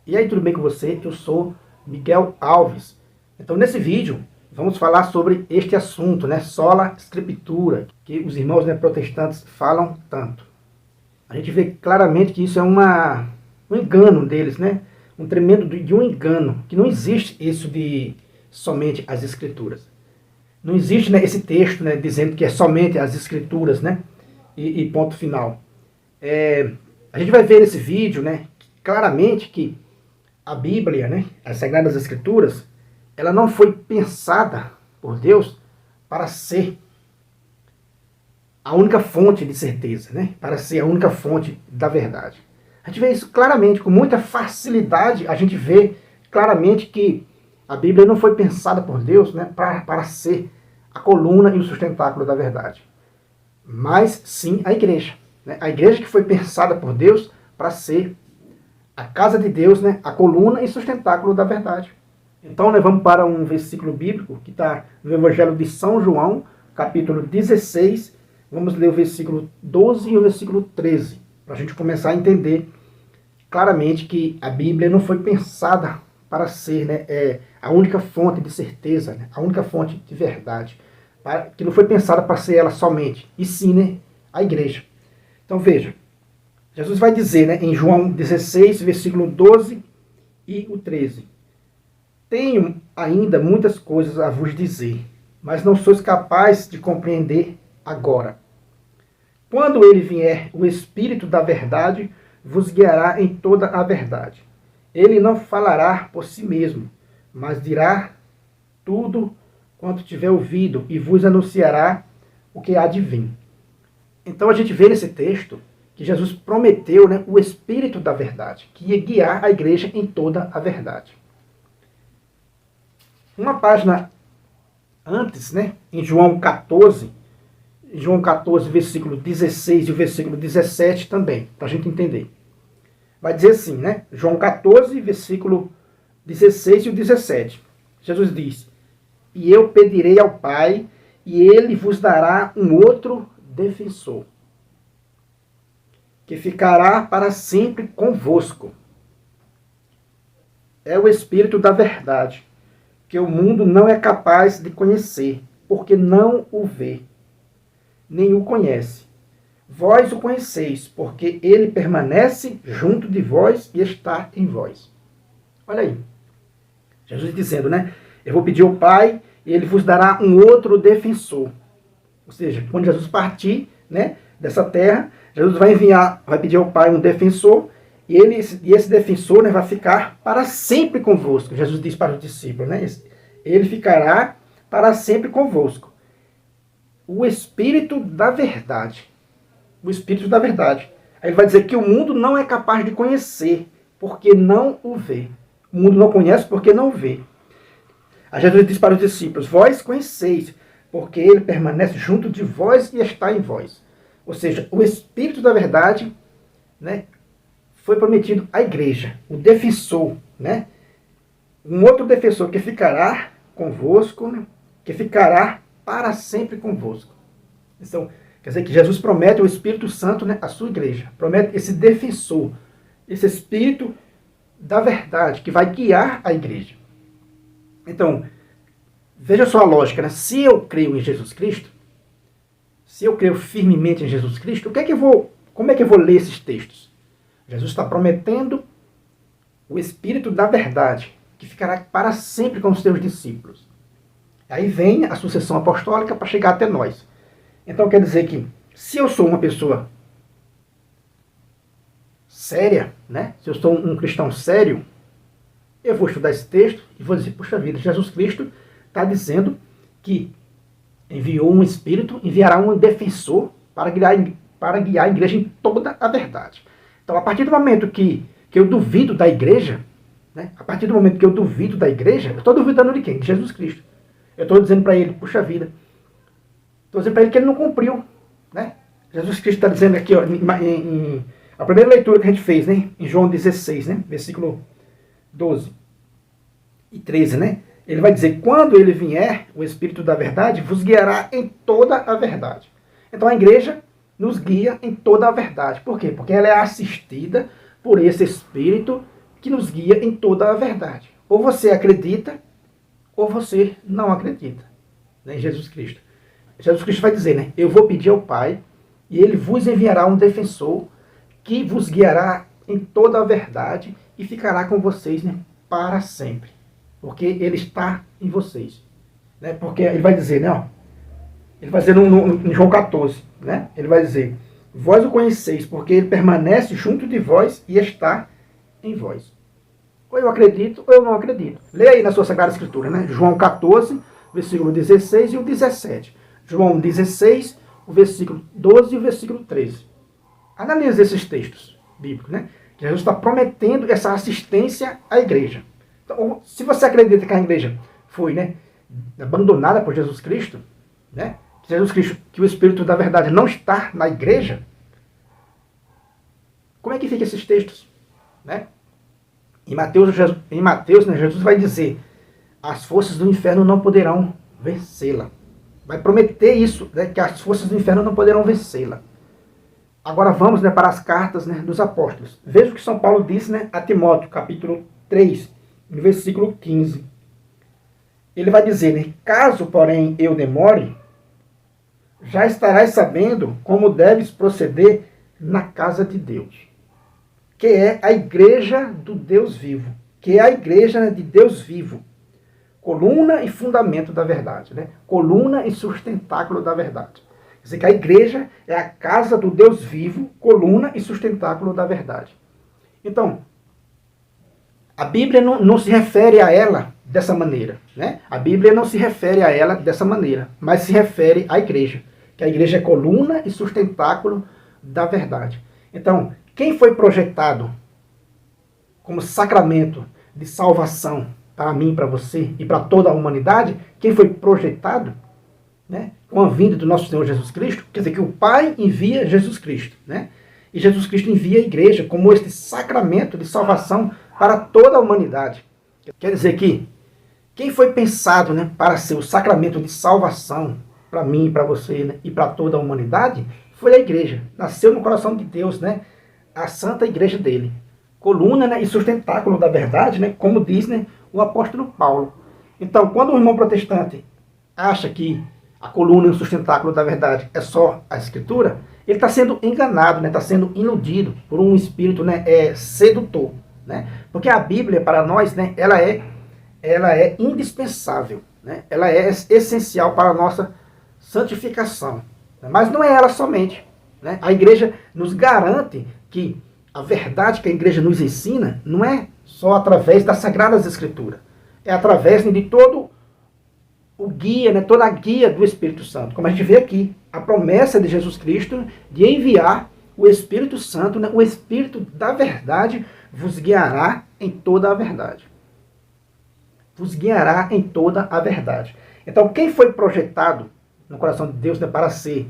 E aí, tudo bem com você? Eu sou Miguel Alves. Então, nesse vídeo, vamos falar sobre este assunto, né? Sola Scriptura, que os irmãos, né, protestantes falam tanto. A gente vê claramente que isso é um engano deles, né? Um tremendo de um engano, que não existe isso de somente as Escrituras. Não existe, né, esse texto, né, dizendo que é somente as Escrituras, né? E ponto final. A gente vai ver nesse vídeo, né, claramente que a Bíblia, né, as Sagradas Escrituras, ela não foi pensada por Deus para ser a única fonte de certeza, né, para ser a única fonte da verdade. A gente vê isso claramente, com muita facilidade, a gente vê claramente que a Bíblia não foi pensada por Deus, né, para ser a coluna e o sustentáculo da verdade, mas sim a igreja. Né, a igreja que foi pensada por Deus para ser a casa de Deus, né, a coluna e sustentáculo da verdade. Então, né, vamos para um versículo bíblico que está no Evangelho de São João, capítulo 16. Vamos ler o versículo 12 e o versículo 13, para a gente começar a entender claramente que a Bíblia não foi pensada para ser, né, a única fonte de certeza, né, a única fonte de verdade, que não foi pensada para ser ela somente, e sim, né, a igreja. Então, veja. Jesus vai dizer, né, em João 16, versículo 12 e o 13. Tenho ainda muitas coisas a vos dizer, mas não sois capazes de compreender agora. Quando ele vier, o Espírito da verdade vos guiará em toda a verdade. Ele não falará por si mesmo, mas dirá tudo quanto tiver ouvido e vos anunciará o que há de vir. Então a gente vê nesse texto que Jesus prometeu, né, o Espírito da verdade, que ia guiar a igreja em toda a verdade. Uma página antes, né, em João 14, versículo 16 e o versículo 17 também, para a gente entender. Vai dizer assim, né, João 14, versículo 16 e o 17. Jesus diz, e eu pedirei ao Pai, e ele vos dará um outro defensor, que ficará para sempre convosco. É o Espírito da verdade, que o mundo não é capaz de conhecer, porque não o vê, nem o conhece. Vós o conheceis, porque ele permanece junto de vós e está em vós. Olha aí. Jesus dizendo, né? Eu vou pedir ao Pai, e ele vos dará um outro defensor. Ou seja, quando Jesus partir, né, dessa terra, Jesus vai pedir ao Pai um defensor, e esse defensor, né, vai ficar para sempre convosco. Jesus diz para os discípulos, né, ele ficará para sempre convosco. O Espírito da verdade. O Espírito da verdade. Aí ele vai dizer que o mundo não é capaz de conhecer, porque não o vê. O mundo não conhece porque não o vê. Aí Jesus diz para os discípulos, vós conheceis, porque ele permanece junto de vós e está em vós. Ou seja, o Espírito da verdade, né, foi prometido à igreja, o defensor, né, um outro defensor que ficará convosco, né, que ficará para sempre convosco. Então, quer dizer que Jesus promete o Espírito Santo, né, à sua igreja, promete esse defensor, esse Espírito da verdade que vai guiar a igreja. Então, veja só a lógica, né? Se eu creio em Jesus Cristo, se eu creio firmemente em Jesus Cristo, como é que eu vou ler esses textos? Jesus está prometendo o Espírito da verdade, que ficará para sempre com os seus discípulos. Aí vem a sucessão apostólica para chegar até nós. Então quer dizer que, se eu sou uma pessoa séria, né? Se eu sou um cristão sério, eu vou estudar esse texto e vou dizer, puxa vida, Jesus Cristo está dizendo que enviou um Espírito, enviará um defensor para guiar a igreja em toda a verdade. Então, a partir do momento que eu duvido da igreja, né, a partir do momento que eu duvido da igreja, eu estou duvidando de quem? De Jesus Cristo. Eu estou dizendo para ele, puxa vida, estou dizendo para ele que ele não cumpriu. Né? Jesus Cristo está dizendo aqui, ó, a primeira leitura que a gente fez, né, em João 16, né, versículo 12 e 13, né? Ele vai dizer, quando ele vier, o Espírito da verdade vos guiará em toda a verdade. Então a igreja nos guia em toda a verdade. Por quê? Porque ela é assistida por esse Espírito que nos guia em toda a verdade. Ou você acredita, ou você não acredita, né, em Jesus Cristo. Jesus Cristo vai dizer, né, eu vou pedir ao Pai, e Ele vos enviará um defensor, que vos guiará em toda a verdade, e ficará com vocês, né, para sempre. Porque Ele está em vocês. Né, porque Ele vai dizer, né, ó, Ele vai dizer no João 14, né, Ele vai dizer, vós o conheceis, porque Ele permanece junto de vós e está em vós. Ou eu acredito, ou eu não acredito. Leia aí na sua Sagrada Escritura, né? João 14, versículo 16 e o 17. João 16, o versículo 12 e o versículo 13. Analise esses textos bíblicos, né? Jesus está prometendo essa assistência à igreja. Então, se você acredita que a igreja foi, né, abandonada por Jesus Cristo, né? Jesus Cristo, que o Espírito da verdade não está na igreja, como é que ficam esses textos? Né? Em Mateus, né, Jesus vai dizer, as forças do inferno não poderão vencê-la. Vai prometer isso, né, que as forças do inferno não poderão vencê-la. Agora vamos, né, para as cartas, né, dos apóstolos. Veja o que São Paulo disse, né, a Timóteo, capítulo 3, no versículo 15. Ele vai dizer, né, caso, porém, eu demore, já estarás sabendo como deves proceder na casa de Deus, que é a igreja do Deus vivo, que é a igreja, né, de Deus vivo, coluna e fundamento da verdade, né? Coluna e sustentáculo da verdade. Quer dizer que a igreja é a casa do Deus vivo, coluna e sustentáculo da verdade. Então, a Bíblia não se refere a ela dessa maneira, né? A Bíblia não se refere a ela dessa maneira, mas se refere à igreja, que a igreja é coluna e sustentáculo da verdade. Então, quem foi projetado como sacramento de salvação para mim, para você e para toda a humanidade, quem foi projetado, né, com a vinda do nosso Senhor Jesus Cristo, quer dizer que o Pai envia Jesus Cristo, né? E Jesus Cristo envia a igreja como este sacramento de salvação para toda a humanidade. Quer dizer que quem foi pensado, né, para ser o sacramento de salvação para mim, para você, né, e para toda a humanidade, foi a igreja. Nasceu no coração de Deus, né, a santa igreja dele. Coluna, né, e sustentáculo da verdade, né, como diz, né, o apóstolo Paulo. Então, quando o irmão protestante acha que a coluna e o sustentáculo da verdade é só a Escritura, ele está sendo enganado, né, está sendo iludido por um espírito, né, sedutor. Né? Porque a Bíblia, para nós, né, ela é indispensável. Né? Ela é essencial para a nossa santificação. Mas não é ela somente. Né? A igreja nos garante que a verdade que a igreja nos ensina não é só através das Sagradas Escrituras. É através, né, de todo o guia, né, toda a guia do Espírito Santo. Como a gente vê aqui, a promessa de Jesus Cristo de enviar o Espírito Santo, né, o Espírito da verdade, vos guiará em toda a verdade. Vos guiará em toda a verdade. Então, quem foi projetado no coração de Deus, né, para ser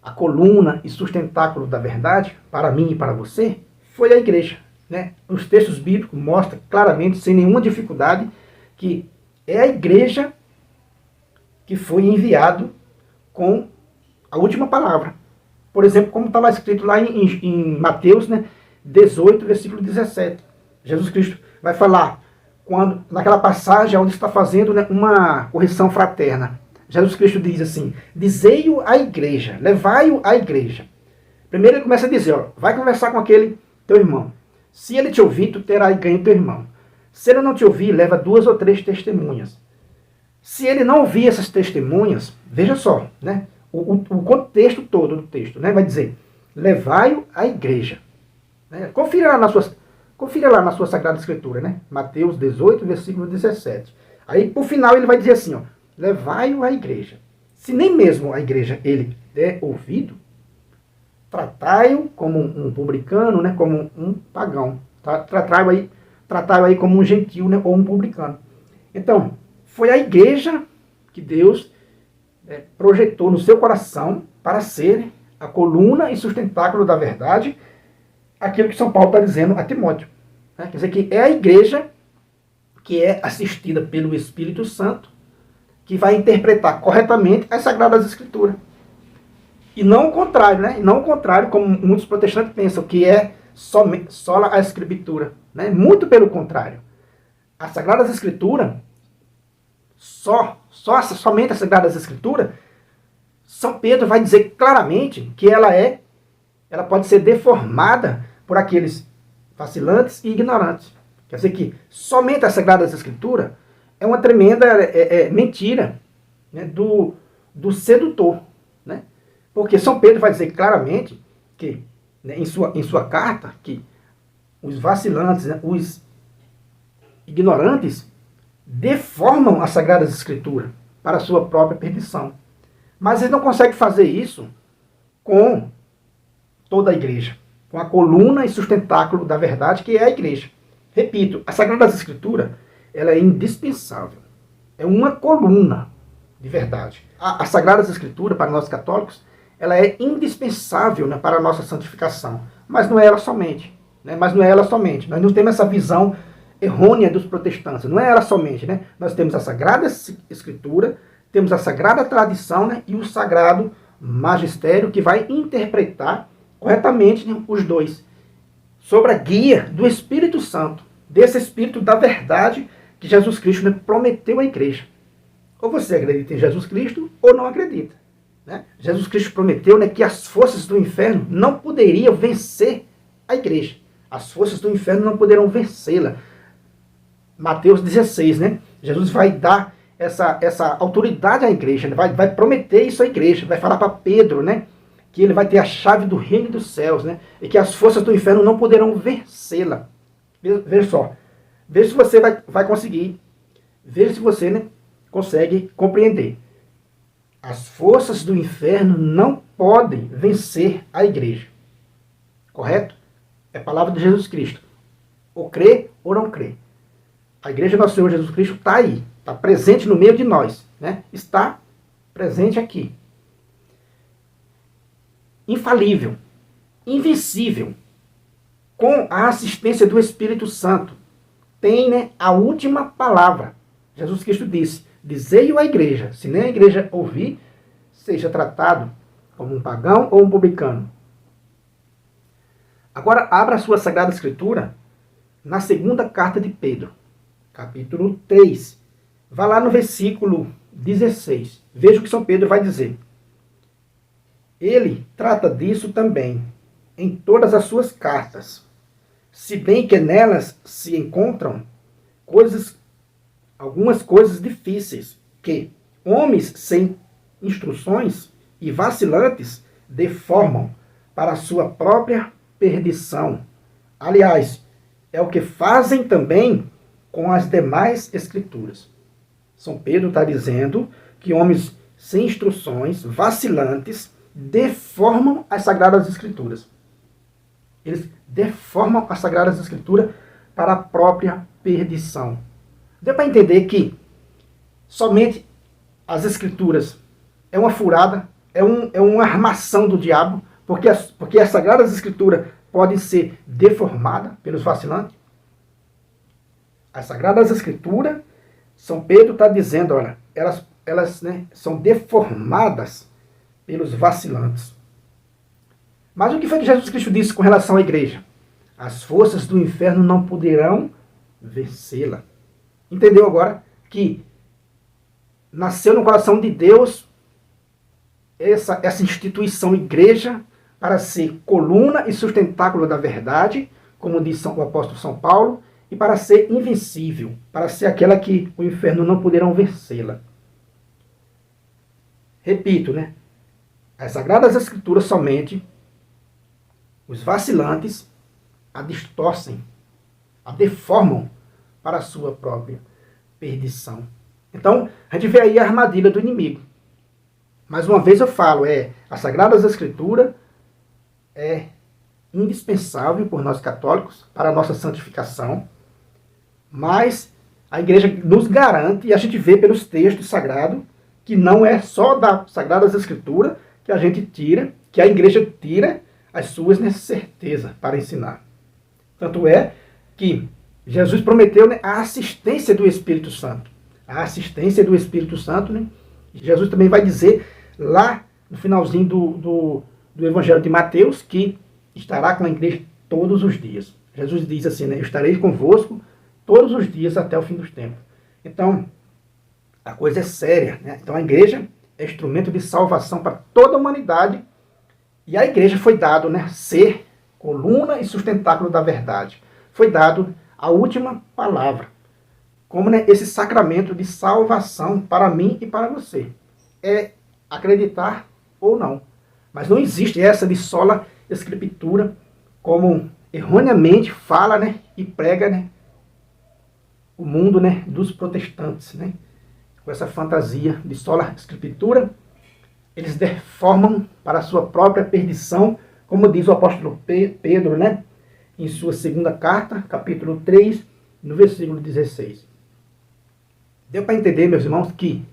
a coluna e sustentáculo da verdade, para mim e para você, foi a igreja. Né? Os textos bíblicos mostram claramente, sem nenhuma dificuldade, que é a igreja que foi enviado com a última palavra. Por exemplo, como está lá escrito lá em Mateus, né, 18, versículo 17. Jesus Cristo vai falar, naquela passagem onde está fazendo, né, uma correção fraterna. Jesus Cristo diz assim, dizei-o à igreja, levai-o à igreja. Primeiro ele começa a dizer, ó, vai conversar com aquele teu irmão. Se ele te ouvir, tu terás ganho teu irmão. Se ele não te ouvir, leva 2 ou 3 testemunhas. Se ele não ouvir essas testemunhas, veja só, né, o contexto todo do texto, né, vai dizer, levai-o à igreja. Né? Confira lá na sua Sagrada Escritura, né? Mateus 18, versículo 17. Aí, por final, ele vai dizer assim, ó, levai-o à igreja. Se nem mesmo a igreja ele der ouvido, tratai-o como um publicano, né, como um pagão. Tratai-o aí como um gentil, né, ou um publicano. Então, foi a igreja que Deus projetou no seu coração para ser a coluna e sustentáculo da verdade, aquilo que São Paulo está dizendo a Timóteo. Né? Quer dizer que é a igreja que é assistida pelo Espírito Santo, que vai interpretar corretamente as Sagradas Escrituras. E não o contrário, né? E não o contrário, como muitos protestantes pensam, que é sola a Escritura, né? Muito pelo contrário. As Sagradas Escrituras, somente as Sagradas Escrituras, São Pedro vai dizer claramente que ela pode ser deformada por aqueles vacilantes e ignorantes. Quer dizer que somente as Sagradas Escrituras é uma tremenda mentira, né, do sedutor. Né? Porque São Pedro vai dizer claramente que, né, em sua carta, que os vacilantes, né, os ignorantes, deformam as Sagradas Escrituras para a sua própria perdição. Mas eles não conseguem fazer isso com toda a igreja, com a coluna e sustentáculo da verdade, que é a igreja. Repito, a Sagradas Escrituras, ela é indispensável. É uma coluna de verdade. A Sagradas Escrituras, para nós católicos, ela é indispensável, né, para a nossa santificação. Mas não é ela somente. Né? Nós não temos essa visão errônea dos protestantes. Não é ela somente. Né? Nós temos a Sagrada Escritura, temos a Sagrada Tradição, né, e o Sagrado Magistério, que vai interpretar corretamente, né, os dois, sobre a guia do Espírito Santo, desse Espírito da verdade que Jesus Cristo, né, prometeu à igreja. Ou você acredita em Jesus Cristo ou não acredita. Né? Jesus Cristo prometeu, né, que as forças do inferno não poderiam vencer a igreja. As forças do inferno não poderão vencê-la. Mateus 16, né? Jesus vai dar essa autoridade à igreja, né? vai prometer isso à igreja, vai falar para Pedro, né, que ele vai ter a chave do reino dos céus, né, e que as forças do inferno não poderão vencê-la. Veja só, veja se você vai conseguir, veja se você, né, consegue compreender. As forças do inferno não podem vencer a igreja. Correto? É a palavra de Jesus Cristo. Ou crê ou não crê. A igreja do nosso Senhor Jesus Cristo está aí. Está presente no meio de nós. Né? Está presente aqui. Infalível. Invencível. Com a assistência do Espírito Santo. Tem, né, a última palavra. Jesus Cristo disse: dizei-o à igreja. Se nem a igreja ouvir, seja tratado como um pagão ou um publicano. Agora, abra a sua Sagrada Escritura na segunda carta de Pedro, capítulo 3. Vá lá no versículo 16. Veja o que São Pedro vai dizer. Ele trata disso também em todas as suas cartas, se bem que nelas se encontram algumas coisas difíceis, que homens sem instruções e vacilantes deformam para a sua própria perdição. Aliás, é o que fazem também com as demais escrituras. São Pedro está dizendo que homens sem instruções, vacilantes, deformam as Sagradas Escrituras. Eles deformam as Sagradas Escrituras para a própria perdição. Deu para entender que somente as Escrituras é uma furada, é uma armação do diabo, porque as Sagradas Escrituras podem ser deformadas pelos vacilantes. As Sagradas Escrituras, São Pedro está dizendo, olha, elas né, são deformadas pelos vacilantes. Mas o que foi que Jesus Cristo disse com relação à igreja? As forças do inferno não poderão vencê-la. Entendeu agora que nasceu no coração de Deus essa instituição igreja para ser coluna e sustentáculo da verdade, como diz o apóstolo São Paulo, e para ser invencível, para ser aquela que o inferno não poderão vencê-la. Repito, né? As Sagradas Escrituras somente, os vacilantes a distorcem, a deformam para a sua própria perdição. Então, a gente vê aí a armadilha do inimigo. Mais uma vez eu falo, as Sagradas Escrituras é indispensável por nós católicos para a nossa santificação, mas a igreja nos garante, e a gente vê pelos textos sagrados, que não é só das Sagradas Escrituras que a gente tira, que a igreja tira as suas certezas para ensinar. Tanto é que Jesus prometeu, né, a assistência do Espírito Santo. A assistência do Espírito Santo, né? Jesus também vai dizer lá no finalzinho do Evangelho de Mateus que estará com a igreja todos os dias. Jesus diz assim, né? Eu estarei convosco todos os dias até o fim dos tempos. Então, a coisa é séria, né? Então a igreja é instrumento de salvação para toda a humanidade. E a igreja foi dado, né, ser coluna e sustentáculo da verdade. Foi dado a última palavra. Como, né, esse sacramento de salvação para mim e para você. É acreditar ou não. Mas não existe essa de sola escritura, como erroneamente fala, né, e prega, né, o mundo, né, dos protestantes, né? Com essa fantasia de sola escritura, eles deformam para a sua própria perdição, como diz o apóstolo Pedro, né, em sua segunda carta, capítulo 3, no versículo 16. Deu para entender, meus irmãos, que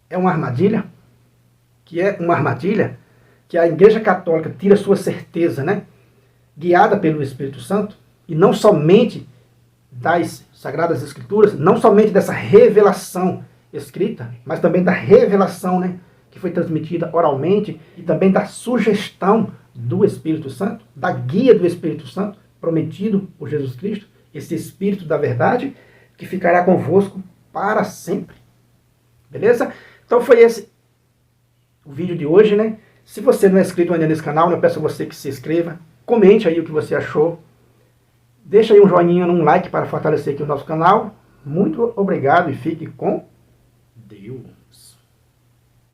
é uma armadilha? Que é uma armadilha que a Igreja Católica tira sua certeza, né, guiada pelo Espírito Santo, e não somente das Sagradas Escrituras, não somente dessa revelação escrita, mas também da revelação, né, que foi transmitida oralmente, e também da sugestão do Espírito Santo, da guia do Espírito Santo, prometido por Jesus Cristo, esse Espírito da verdade, que ficará convosco para sempre. Beleza? Então foi esse o vídeo de hoje, né? Se você não é inscrito ainda nesse canal, eu peço a você que se inscreva, comente aí o que você achou, deixa aí um joinha, um like para fortalecer aqui o nosso canal. Muito obrigado e fique com Deus.